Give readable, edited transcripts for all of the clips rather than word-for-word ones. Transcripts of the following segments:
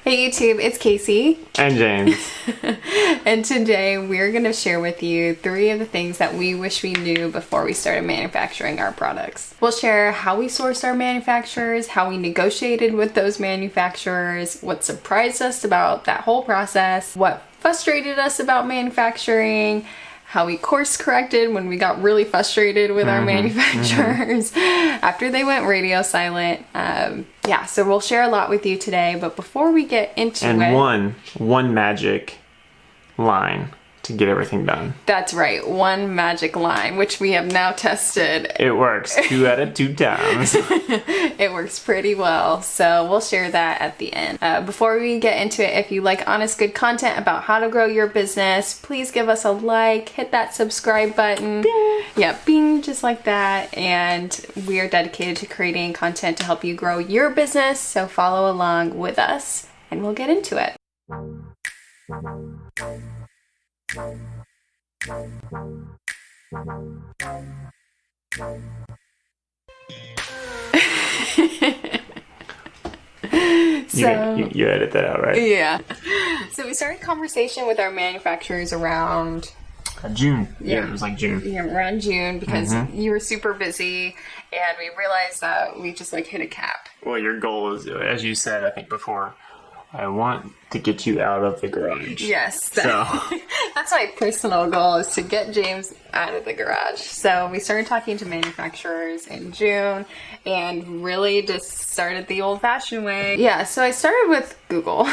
Hey YouTube, it's Casey. And James. And today we're going to share with you 3 of the things that we wish we knew before we started manufacturing our products. We'll share how we sourced our manufacturers, how we negotiated with those manufacturers, what surprised us about that whole process, what frustrated us about manufacturing, how we course corrected when we got really frustrated with our manufacturers after they went radio silent. Yeah, so we'll share a lot with you today, but before we get into one magic line to get everything done. That's right, one magic line, which we have now tested. It works 2 out of 2 times. It works pretty well, so we'll share that at the end. Before we get into it, if you like honest, good content about how to grow your business, please give us a like, hit that subscribe button. Bing. Yeah, bing, just like that. And we are dedicated to creating content to help you grow your business, so follow along with us, and we'll get into it. You edit that out, right? Yeah. So we started conversation with our manufacturers around June. Yeah, it was like June. Yeah, around June, because you were super busy, and we realized that we just hit a cap. Well, your goal is, as you said, I think before, I want to get you out of the garage. Yes. So That's my personal goal, is to get James out of the garage. So we started talking to manufacturers in June and really just started the old-fashioned way. Yeah, so I started with Google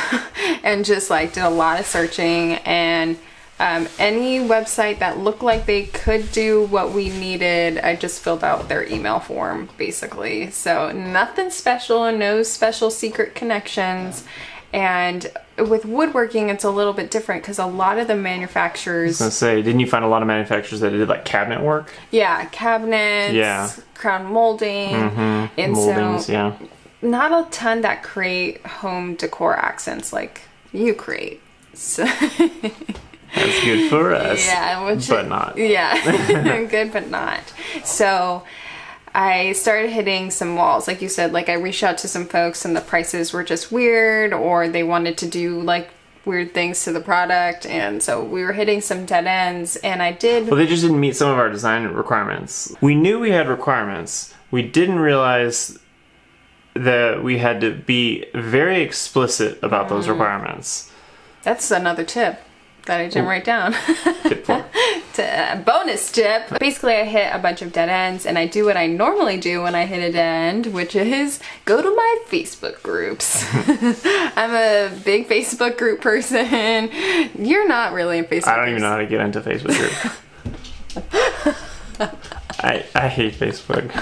and just did a lot of searching, and any website that looked like they could do what we needed, I just filled out their email form, basically. So nothing special and no special secret connections. And with woodworking, it's a little bit different because a lot of the manufacturers... I was going to say, didn't you find a lot of manufacturers that did cabinet work? Yeah, cabinets, crown molding, and moldings, so not a ton that create home decor accents like you create. So... That's good for us. Yeah, but not. Yeah, good but not. So I started hitting some walls. Like you said, I reached out to some folks and the prices were just weird, or they wanted to do weird things to the product, and so we were hitting some dead ends, and I did... Well, they just didn't meet some of our design requirements. We knew we had requirements. We didn't realize that we had to be very explicit about those requirements. That's another tip that I didn't write down. Tip 4. Bonus tip. Basically, I hit a bunch of dead ends, and I do what I normally do when I hit a dead end, which is go to my Facebook groups. I'm a big Facebook group person. You're not really a Facebook group. I don't even know how to get into Facebook group. I hate Facebook.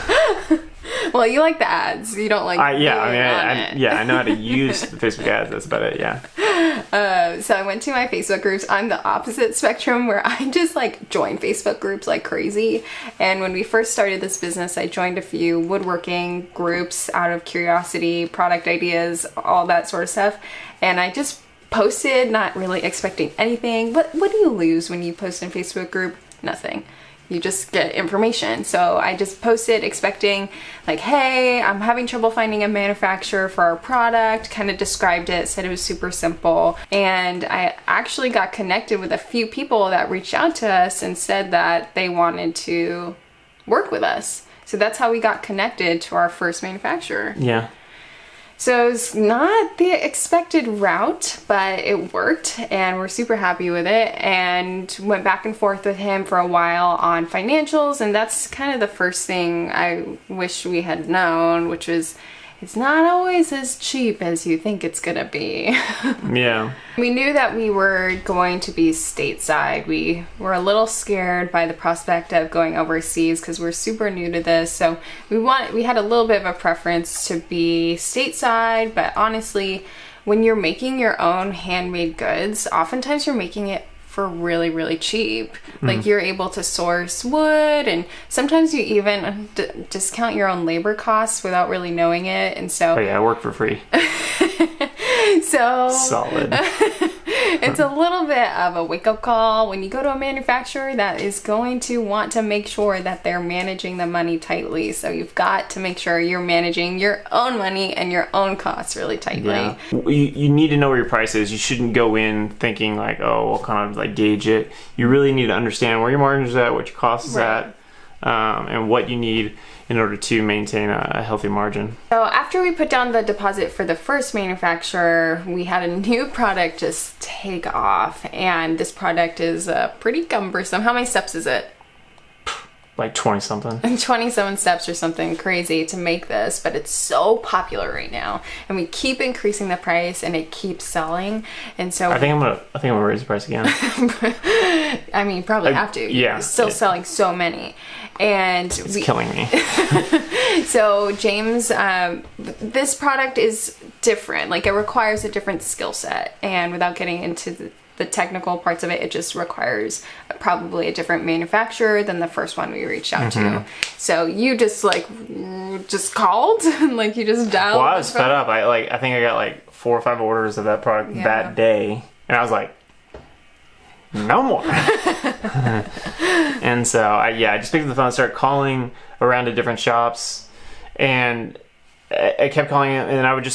Well, you like the ads. You don't like I know how to use the Facebook ads. That's about it, yeah. So I went to my Facebook groups. I'm the opposite spectrum, where I just join Facebook groups like crazy. And when we first started this business, I joined a few woodworking groups out of curiosity, product ideas, all that sort of stuff. And I just posted, not really expecting anything. What do you lose when you post in a Facebook group? Nothing. You just get information. So I just posted expecting hey, I'm having trouble finding a manufacturer for our product, kind of described it, said it was super simple. And I actually got connected with a few people that reached out to us and said that they wanted to work with us. So that's how we got connected to our first manufacturer. Yeah. So it's not the expected route, but it worked, and we're super happy with it, and went back and forth with him for a while on financials, and that's kind of the first thing I wish we had known, which was it's not always as cheap as you think it's gonna be. Yeah. We knew that we were going to be stateside. We were a little scared by the prospect of going overseas because we're super new to this. So we had a little bit of a preference to be stateside, but honestly, when you're making your own handmade goods, oftentimes you're making it for really, really cheap. You're able to source wood, and sometimes you even discount your own labor costs without really knowing it. And so I work for free. so solid. It's a little bit of a wake-up call when you go to a manufacturer that is going to want to make sure that they're managing the money tightly. So you've got to make sure you're managing your own money and your own costs really tightly. Yeah. You need to know where your price is. You shouldn't go in thinking like, oh, we'll kind of like gauge it. You really need to understand where your margins are at, what your cost is at, and what you need in order to maintain a healthy margin. So after we put down the deposit for the first manufacturer, we had a new product just take off, and this product is pretty cumbersome. How many steps is it? Like 20 something. 27 steps or something crazy to make this, but it's so popular right now, and we keep increasing the price, and it keeps selling. And so I think I'm gonna raise the price again. I mean, probably have to. Yeah, it's still selling so many, and it's killing me. So James, this product is different. Like, it requires a different skill set, and without getting into the technical parts of it, it just requires probably a different manufacturer than the first one we reached out to. So you just called and like you just dialed. Well, I was fed up. I think I got like 4 or 5 orders of that product that day, and I was like, no more. And so I just picked up the phone and started calling around to different shops, and I kept calling it, and I would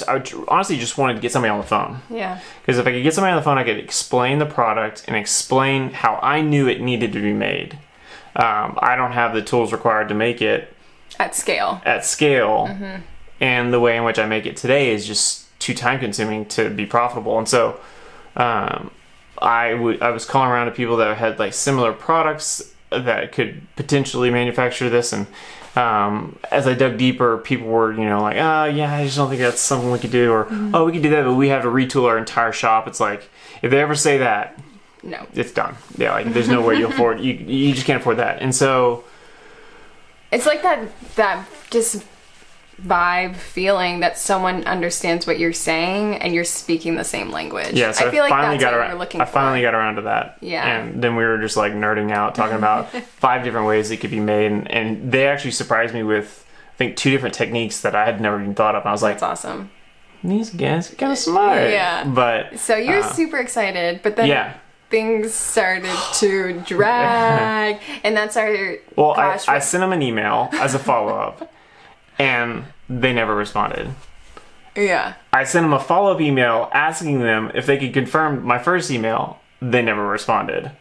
honestly just wanted to get somebody on the phone. Yeah. Because if I could get somebody on the phone, I could explain the product and explain how I knew it needed to be made. I don't have the tools required to make it at scale. And the way in which I make it today is just too time consuming to be profitable. And so I was calling around to people that had like similar products that could potentially manufacture this, and as I dug deeper, people were, like, oh yeah, I just don't think that's something we could do, or oh, we could do that, but we have to retool our entire shop. It's like, if they ever say that, no, it's done. Yeah, like there's no way you'll afford you just can't afford that. And so it's like that just vibe feeling that someone understands what you're saying and you're speaking the same language. Yeah, so I feel like finally that's got what around, we're looking I for. finally got around to that. Yeah. And then we were just like nerding out, talking about 5 different ways it could be made, and they actually surprised me with, I think, 2 different techniques that I had never even thought of. And I was like, that's awesome. These guys are kind of smart. Yeah. But so you're super excited, but then things started to drag, and that's our. Well, I sent them an email as a follow-up, and they never responded. Yeah. I sent them a follow-up email asking them if they could confirm my first email. They never responded.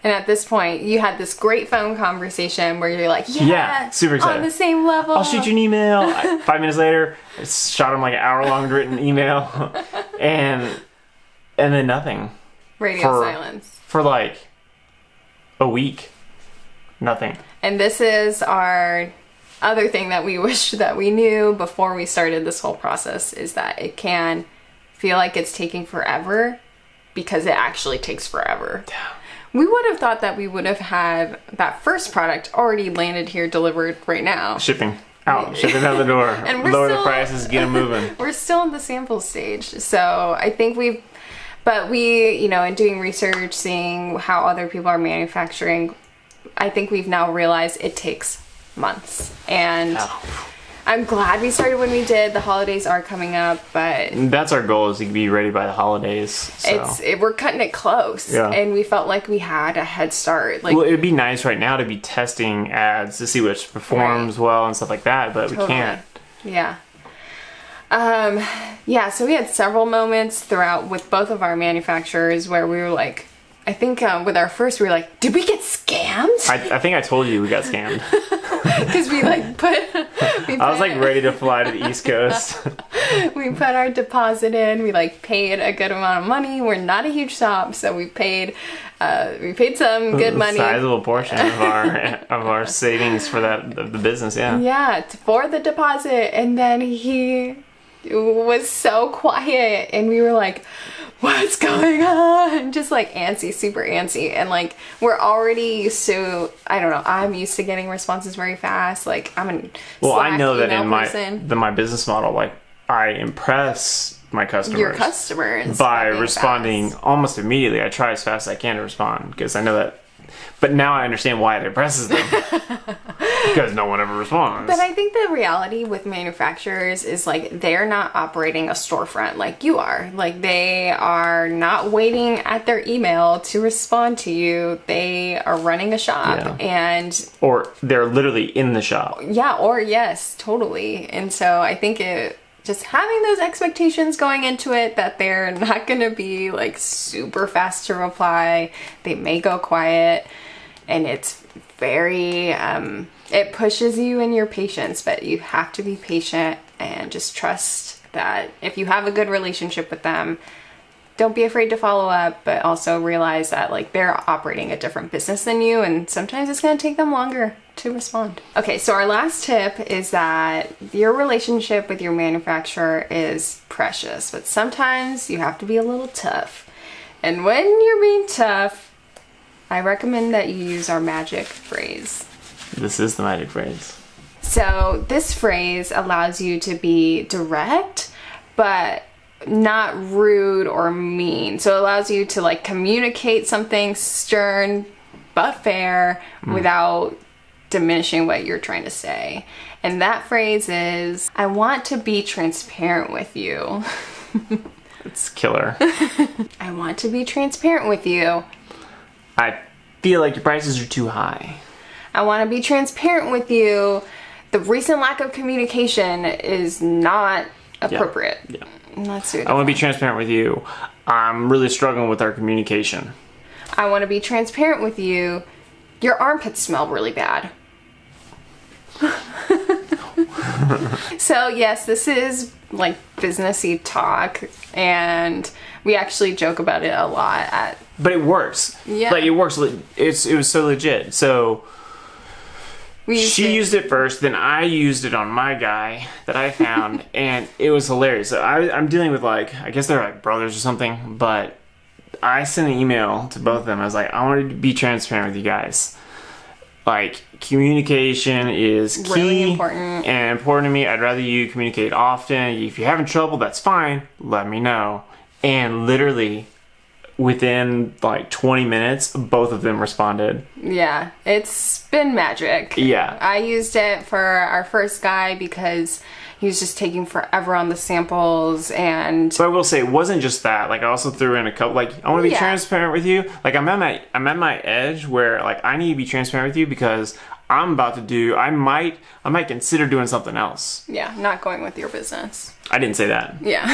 And at this point, you had this great phone conversation where you're like, super excited. On the same level. I'll shoot you an email. 5 minutes later, I shot them like an hour-long written email, and then nothing. Radio silence. For like a week. Nothing. And this is our other thing that we wish that we knew before we started this whole process, is that it can feel like it's taking forever because it actually takes forever. Yeah. We would have thought that we would have had that first product already landed here, delivered right now. Shipping out the door. And lower the prices, get them moving. We're still in the sample stage. So I think in doing research, seeing how other people are manufacturing, I think we've now realized it takes months. And I'm glad we started when we did. The holidays are coming up, but that's our goal, is to be ready by the holidays. So. We're cutting it close, and we felt like we had a head start. Like, well, it would be nice right now to be testing ads to see which performs well and stuff like that, but we can't. Yeah. So we had several moments throughout with both of our manufacturers where we were like, I think with our first, we were like, did we get scammed? I think I told you we got scammed. Because we I was like ready to fly to the East Coast. We put our deposit in. We paid a good amount of money. We're not a huge shop, so we paid some good money. A sizable portion of our savings for the business. Yeah, for the deposit, and then he was so quiet, and we were like, what's going on? Just like antsy, super antsy. And like, we're already used to, I don't know, I'm used to getting responses very fast. Like, I'm a Slack I know that in person. my business model, like, I impress my customers. Your customers. By responding almost immediately. I try as fast as I can to respond, because I know that But now I understand why it impresses them. Because no one ever responds. But I think the reality with manufacturers is like they're not operating a storefront like you are. Like they are not waiting at their email to respond to you. They are running a shop or they're literally in the shop. Yeah, or yes, totally. And so I think just having those expectations going into it that they're not going to be like super fast to reply. They may go quiet, and it's very it pushes you in your patience, but you have to be patient and just trust that if you have a good relationship with them, don't be afraid to follow up, but also realize that like they're operating a different business than you, and sometimes it's going to take them longer to respond. Okay, so our last tip is that your relationship with your manufacturer is precious, but sometimes you have to be a little tough. And when you're being tough, I recommend that you use our magic phrase. This is the magic phrase. So this phrase allows you to be direct, but not rude or mean. So it allows you to like communicate something stern but fair without diminishing what you're trying to say. And that phrase is, I want to be transparent with you. It's killer. I want to be transparent with you. I feel like your prices are too high. I want to be transparent with you. The recent lack of communication is not appropriate. Yeah. Let's do it. I want to be transparent with you. I'm really struggling with our communication. I want to be transparent with you. Your armpits smell really bad. So yes, this is like businessy talk, and we actually joke about it a lot but it works. Yeah. Like it works. It was so legit. So she used it first, then I used it on my guy that I found, and it was hilarious. So I'm dealing with like, I guess they're like brothers or something, but I sent an email to both of them. I was like, I wanted to be transparent with you guys. Like, communication is key really important. and important to me. I'd rather you communicate often. If you're having trouble, that's fine. Let me know. And literally, within like 20 minutes, both of them responded. Yeah, it's been magic. Yeah. I used it for our first guy because he was just taking forever on the samples, and So I will say, it wasn't just that. Like, I also threw in a couple, like, I want to be Yeah. transparent with you. Like, I'm at my edge where, like, I need to be transparent with you because I'm about to do, I might consider doing something else. yeah, not going with your business. I didn't say that. Yeah.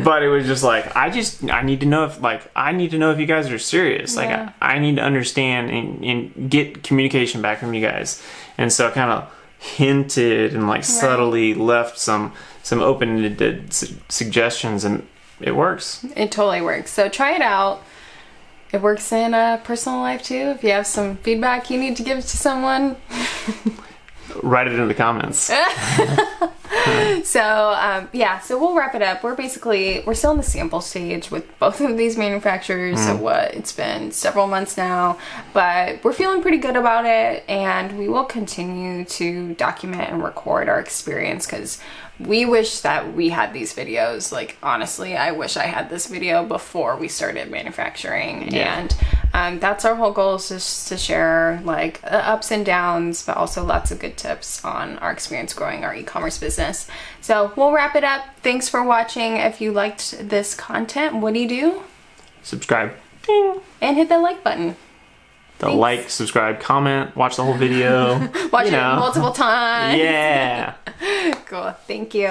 But it was just like, I need to know if you guys are serious. Like, Yeah. I need to understand and get communication back from you guys. And so I kind of hinted and like subtly left some open-ended suggestions, and it works. It totally works. So try it out. It works in personal life too. If you have some feedback you need to give to someone, Write it in the comments. So we'll wrap it up. We're still in the sample stage with both of these manufacturers. So it's been several months now, but we're feeling pretty good about it, and we will continue to document and record our experience because we wish that we had these videos. Like, honestly, I wish I had this video before we started manufacturing. Yeah. And that's our whole goal, is just to share like the ups and downs, but also lots of good tips on our experience growing our e-commerce business. So we'll wrap it up. Thanks for watching. If you liked this content, what do? Subscribe. Ding. And hit the like button. Thanks. Like, subscribe, comment, watch the whole video. Watch it multiple times. Yeah. Cool. Thank you.